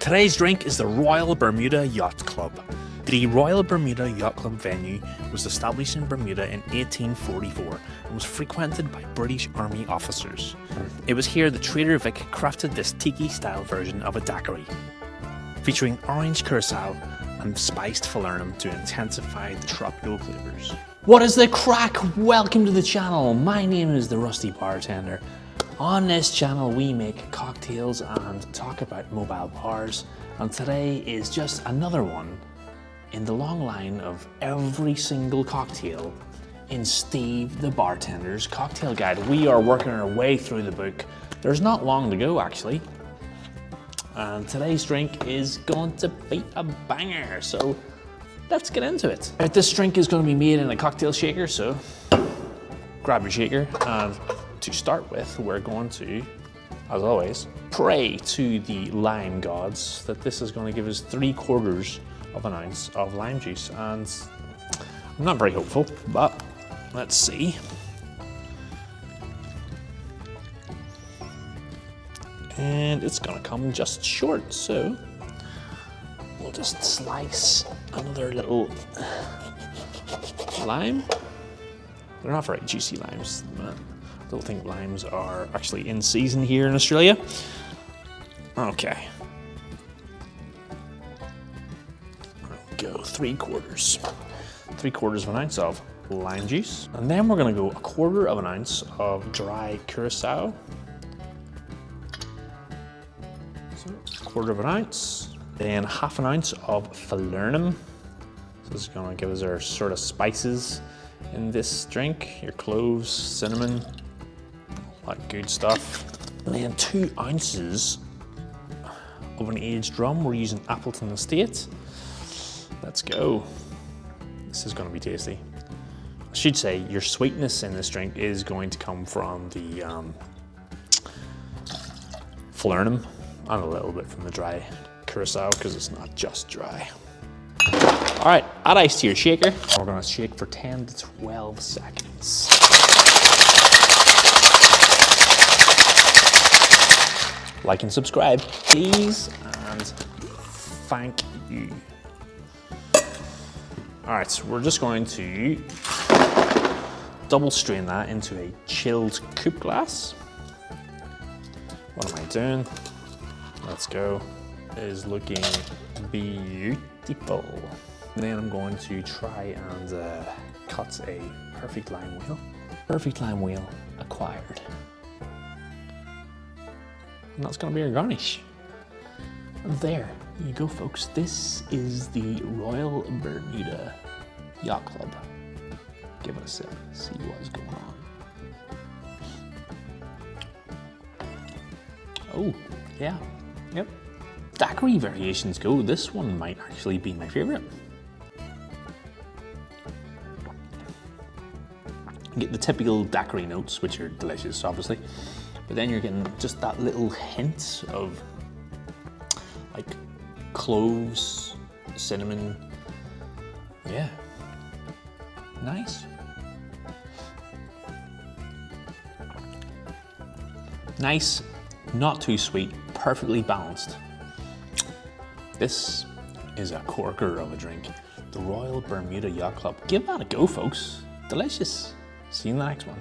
Today's drink is the Royal Bermuda Yacht Club. The Royal Bermuda Yacht Club venue was established in Bermuda in 1844 and was frequented by British Army officers. It was here that Trader Vic crafted this tiki-style version of a daiquiri, featuring orange curaçao and spiced falernum to intensify the tropical flavours. What is the crack? Welcome to the channel. My name is the Rusty Bartender. On this channel we make cocktails and talk about mobile bars, and today is just another one in the long line of every single cocktail in Steve the Bartender's cocktail guide. We are working our way through the book. There's not long to go actually. And today's drink is going to be a banger, so let's get into it. This drink is going to be made in a cocktail shaker, so grab your shaker, and to start with, we're going to, as always, pray to the lime gods that this is going to give us 3/4 of an ounce of lime juice, and I'm not very hopeful, but let's see. And it's gonna come just short, so we'll just slice another little lime. They're not very juicy limes. I don't think limes are actually in season here in Australia. Okay. Go 3/4 of an ounce of lime juice, and then we're gonna go 1/4 of an ounce of dry curaçao. So 1/4 of an ounce, then 1/2 an ounce of falernum. So this is gonna give us our sort of spices in this drink, your cloves, cinnamon, all that good stuff. And then 2 ounces of an aged rum. We're using Appleton Estate. Let's go. This is going to be tasty. I should say your sweetness in this drink is going to come from the falernum and a little bit from the dry curaçao, because it's not just dry. All right, add ice to your shaker. We're going to shake for 10 to 12 seconds. Like and subscribe, please, and thank you. All right, so we're just going to double strain that into a chilled coupe glass. What am I doing? Let's go. It is looking beautiful. And then I'm going to try and cut a perfect lime wheel. Perfect lime wheel acquired. And that's going to be our garnish. And there you go, folks. This is the Royal Bermuda Yacht Club. Give it a sip, see what is going on. Oh, yeah, yep. Daiquiri variations go. This one might actually be my favorite. You get the typical daiquiri notes, which are delicious, obviously. But then you're getting just that little hint of like cloves, cinnamon. Yeah, nice. Nice, not too sweet, perfectly balanced. This is a corker of a drink. The Royal Bermuda Yacht Club. Give that a go, folks. Delicious. See you in the next one.